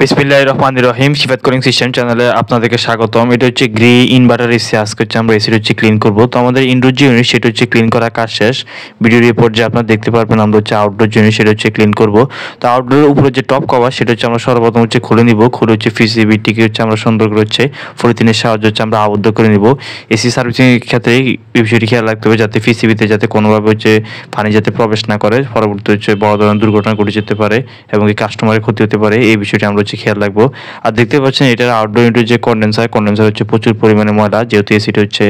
বিসমিল্লাহির রহমানির রহিম। সিফাত cooling system চ্যানেলে আপনাদেরকে স্বাগতম। এটা হচ্ছে গ্রি ইনভার্টার এসি। আজকে হচ্ছে আমরা এসিটা হচ্ছে ক্লিন করব। তো আমাদের ইনডোর যে ইউনিট সেটা হচ্ছে ক্লিন করার কাজ শেষ। ভিডিও রিপোর্ট যে আপনারা দেখতে পারবেন, আমরা হচ্ছে আউটডোর যে ইউনিট সেটা হচ্ছে ক্লিন করব। তো আউটডোরের উপরে যে টপ কভার সেটা হচ্ছে আমরা সর্বপ্রথম হচ্ছে খুলে নিব। খুলে হচ্ছে পিসিবিটিকে হচ্ছে আমরা সুন্দর করে হচ্ছে পলিথিনের সাহায্যে হচ্ছে আমরা আবদ্ধ করে নিব। এসি সার্ভিসিং এর ক্ষেত্রে এই বিষয়টি খেয়াল রাখতে হবে যাতে পিসিবিতে যাতে কোনোভাবে হচ্ছে পানি যাতে প্রবেশ না করে, পরবর্তী হচ্ছে বড় ধরনের দুর্ঘটনা ঘটে যেতে পারে এবং এই কাস্টমারের ক্ষতি হতে পারে। এই বিষয়টি আমরা হচ্ছে খেয়াল রাখবো। আর দেখতে পাচ্ছেন এটার আউটডোর ইউনিটের যে কন্ডেন্সার হচ্ছে প্রচুর পরিমাণে ময়লা, যেহেতু এসিটা হচ্ছে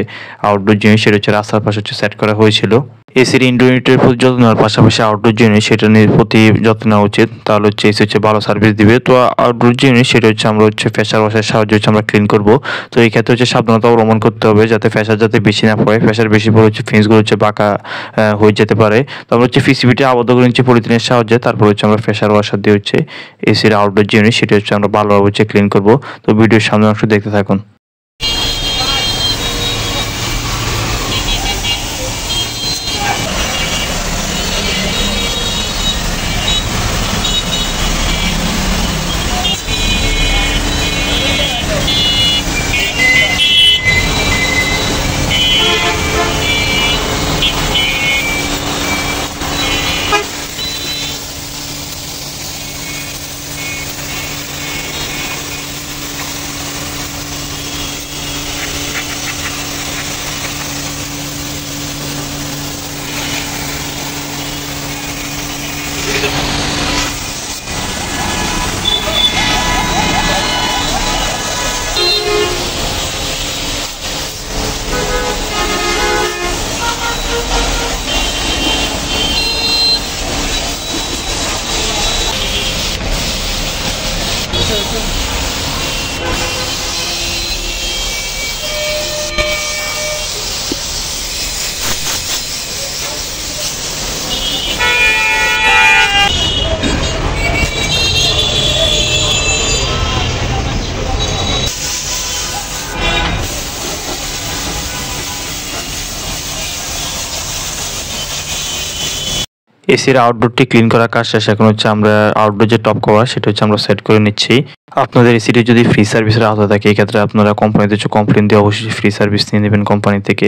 আউটডোর জিনিস সেটা হচ্ছে রাস্তার পাশে হচ্ছে সেট করা হয়েছিল। এসির ইনডোর ইউনিটের প্রতি যত্ন নেওয়ার পাশাপাশি আউটডোর যে ইউনিট সেটা নিয়ে প্রতি যত্ন নেওয়া উচিত, তাহলে হচ্ছে এসি হচ্ছে ভালো সার্ভিস দিবে। তো আউটডোর যে ইউনিট সেটা হচ্ছে আমরা হচ্ছে প্রেসার ওয়াশের সাহায্যে হচ্ছে আমরা ক্লিন করব। তো এই ক্ষেত্রে হচ্ছে সাবধানতা অবলম্বন করতে হবে যাতে প্রেসার যাতে বেশি না পড়ে। প্রেসার বেশি পড়ে হচ্ছে ফিন্সগুলো হচ্ছে বাঁকা হয়ে যেতে পারে। তো আমরা হচ্ছে পিসিবিটি আবদ্ধ করে নিচ্ছি পলিথিনের সাহায্যে। তারপর হচ্ছে আমরা প্রেসার ওয়াশার দিয়ে হচ্ছে এসির আউটডোর যে ইউনিট সেটা হচ্ছে আমরা ভালোভাবে হচ্ছে ক্লিন করব। তো ভিডিওর সামনের অংশ দেখতে থাকুন। এসির আউটডোরটি ক্লিন করার কাজ শেষ। এখন হচ্ছে আমরা আউটডোর যে টপ কভার সেটা হচ্ছে আমরা সেট করে নিচ্ছি। আপনাদের এসিটি যদি ফ্রি সার্ভিসের আওতায় থাকে এক্ষেত্রে আপনারা কোম্পানিতে হচ্ছে কমপ্লেন দিয়ে অবশ্যই ফ্রি সার্ভিস নিয়ে নেবেন কোম্পানি থেকে।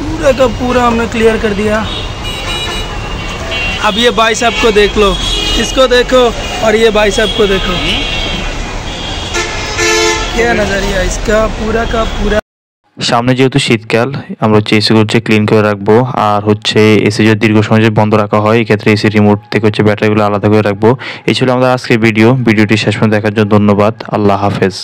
पूरा का पूरा हमने क्लियर कर दिया। अब ये भाई साहब को देख लो, इसको देखो और ये भाई साहब को देखो, क्या नजरिया इसका पूरा का पूरा। সামনে যেহেতু শীতকাল আমরা হচ্ছে এসিগুলো হচ্ছে ক্লিন করে রাখবো। আর হচ্ছে এসি যদি দীর্ঘ সময় যদি বন্ধ রাখা হয় এক্ষেত্রে এসি রিমোট থেকে হচ্ছে ব্যাটারিগুলো আলাদা করে রাখবো। এই ছিল আমাদের আজকের ভিডিওটি শেষ পর্যন্ত দেখার জন্য ধন্যবাদ। আল্লাহ হাফেজ।